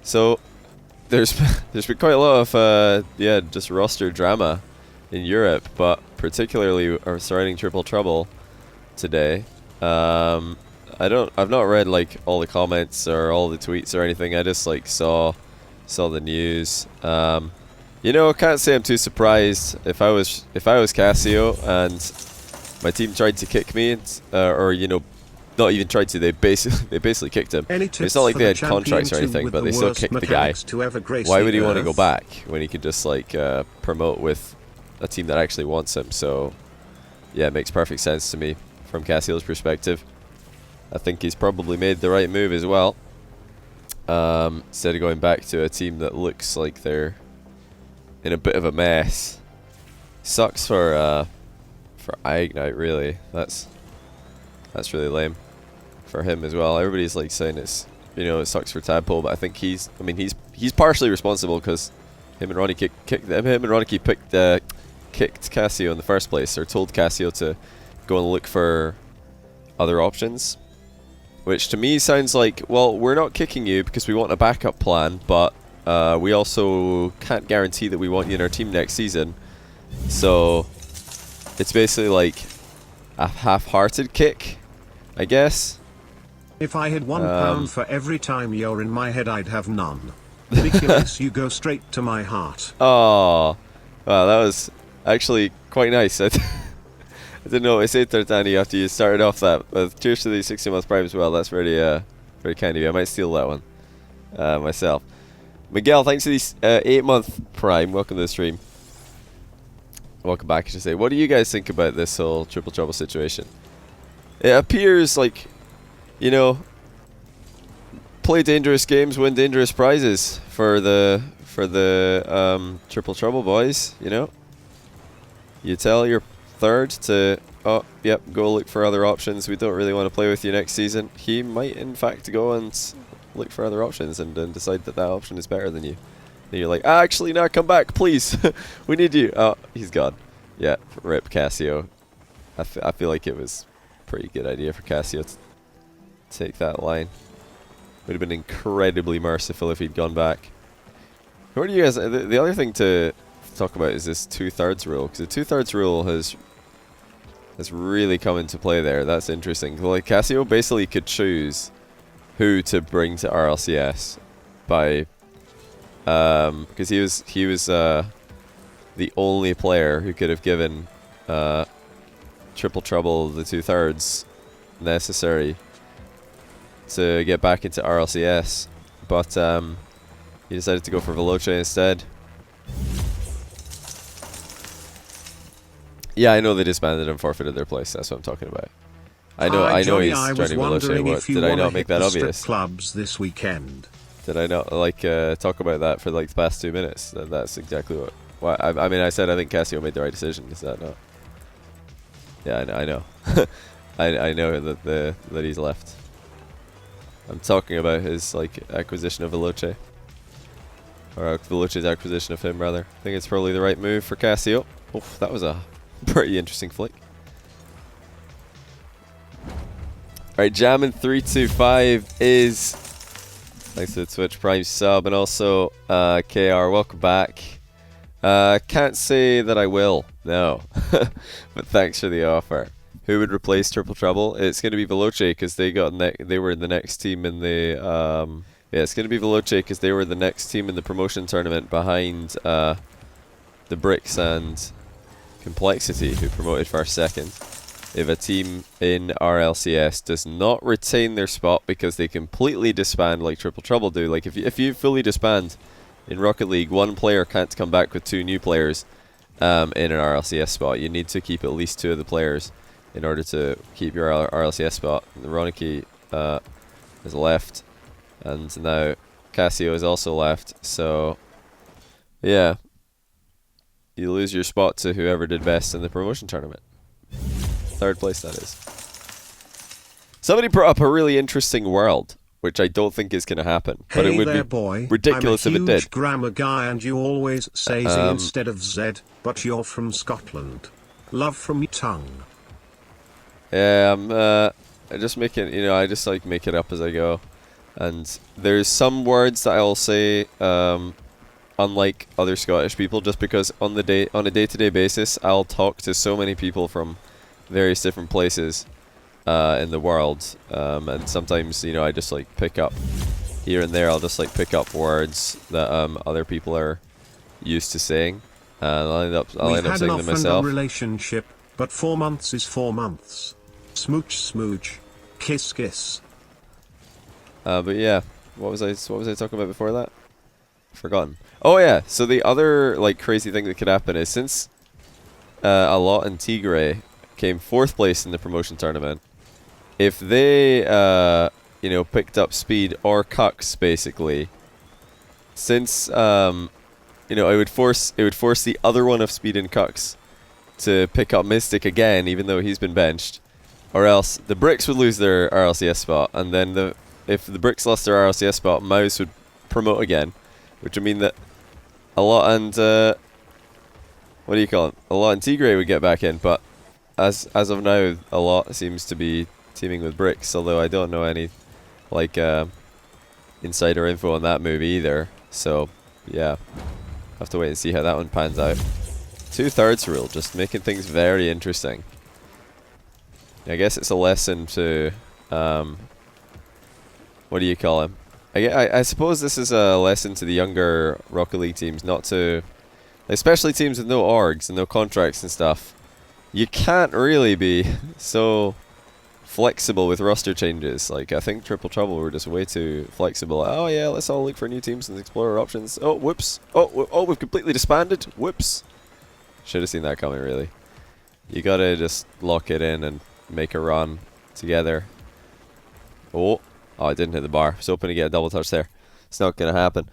So there's been quite a lot of yeah, just roster drama in Europe, but particularly surrounding Triple Trouble today. I've not read like all the comments or all the tweets or anything. I just like saw the news. You know, can't say I'm too surprised. If I was Casio and my team tried to kick me, or you know, not even tried to, they basically kicked him. It's not like they had contracts or anything, but they still kicked the guy. Why would he want to go back when he could just like promote with a team that actually wants him? So yeah, it makes perfect sense to me from Casio's perspective. I think he's probably made the right move as well. Instead of going back to a team that looks like they're in a bit of a mess. Sucks for iIgnite, really. That's really lame for him as well. Everybody's like saying it's, you know, it sucks for Tadpole, but I think he's partially responsible because him and Ronnie kicked Casio in the first place, or told Casio to go and look for other options. Which to me sounds like, well, we're not kicking you because we want a backup plan, but we also can't guarantee that we want you in our team next season. So it's basically like a half-hearted kick, I guess. If I had £1 for every time you're in my head, I'd have none. Ridiculous, you go straight to my heart. Oh, wow, that was actually quite nice. I didn't know I said there, Danny, after you started off that. But cheers to the 60-month prime as well. That's very kind of you. I might steal that one myself. Miguel, thanks for the 8-month prime. Welcome to the stream. Welcome back, I should say. What do you guys think about this whole Triple Trouble situation? It appears like, you know, play dangerous games, win dangerous prizes for the Triple Trouble boys. You know, you tell your third to, oh, yep, go look for other options. We don't really want to play with you next season. He might, in fact, go and look for other options and decide that option is better than you. Then you're like, actually, no, come back, please. We need you. Oh, he's gone. Yeah, rip Casio. I feel like it was a pretty good idea for Casio to take that line. Would have been incredibly merciful if he'd gone back. What do you guys? The other thing to talk about is this 2/3 rule, because the 2/3 rule has really come into play there. That's interesting. Like Casio basically could choose who to bring to RLCS by, because he was the only player who could have given Triple Trouble the 2/3 necessary to get back into RLCS, but he decided to go for Veloce instead. Yeah, I know they disbanded and forfeited their place. That's what I'm talking about. I know he's joining Veloce. Did I not make that obvious? Clubs this weekend. Did I not like talk about that for like the past 2 minutes? That's exactly what. I mean, I said I think Casio made the right decision. Is that not? Yeah, I know. I know that he's left. I'm talking about his like acquisition of Veloce, or Veloce's acquisition of him rather. I think it's probably the right move for Casio. Oof, that was a pretty interesting flick. Alright, Jammin325 is, thanks to the Twitch Prime sub, and also KR, welcome back. Can't say that I will, no, but thanks for the offer. Who would replace Triple Trouble? It's going to be Veloce because they were the next team in the yeah, it's going to be Veloce because they were the next team in the promotion tournament behind the Bricks and Complexity, who promoted first, second. If a team in RLCS does not retain their spot because they completely disband like Triple Trouble do, like if you fully disband in Rocket League, one player can't come back with 2 new players in an RLCS spot. You need to keep at least 2 of the players in order to keep your RLCS spot. The Roniki has left, and now Casio is also left, so yeah, you lose your spot to whoever did best in the promotion tournament. 3rd place, that is. Somebody brought up a really interesting world, which I don't think is going to happen, but it would be ridiculous if it did. I'm a huge grammar guy and you always say Z instead of Z, but you're from Scotland. Love from your tongue. Yeah, I just make it, you know, I just like make it up as I go. And there's some words that I'll say, unlike other Scottish people, just because on a day-to-day basis, I'll talk to so many people from various different places in the world, and sometimes, you know, I just like pick up here and there. I'll just like pick up words that other people are used to saying, and I'll end up saying them myself. Relationship, but 4 months is 4 months. Smooch, smooch, kiss, kiss. But yeah, what was I talking about before that? Forgotten. Oh yeah, so the other like crazy thing that could happen is, since a lot in Tigray came 4th place in the promotion tournament, if they you know, picked up Speed or Cucks basically, since you know, it would force the other one of Speed and Cucks to pick up Mystic again, even though he's been benched, or else the Bricks would lose their RLCS spot, and then if the Bricks lost their RLCS spot, Mouse would promote again, which would mean that a lot and what do you call it? A lot and Tigray would get back in, but as of now, a lot seems to be teaming with Bricks, although I don't know any like insider info on that move either. So yeah, have to wait and see how that one pans out. 2/3 rule, just making things very interesting. I guess it's a lesson to what do you call him? I suppose this is a lesson to the younger Rocket League teams, not to, especially teams with no orgs and no contracts and stuff. You can't really be so flexible with roster changes. Like, I think Triple Trouble were just way too flexible. Oh yeah, let's all look for new teams and explore our options. Oh, whoops. Oh, we've completely disbanded. Whoops. Should have seen that coming, really. You gotta just lock it in and make a run together. Oh, I didn't hit the bar. I was hoping to get a double touch there. It's not gonna happen.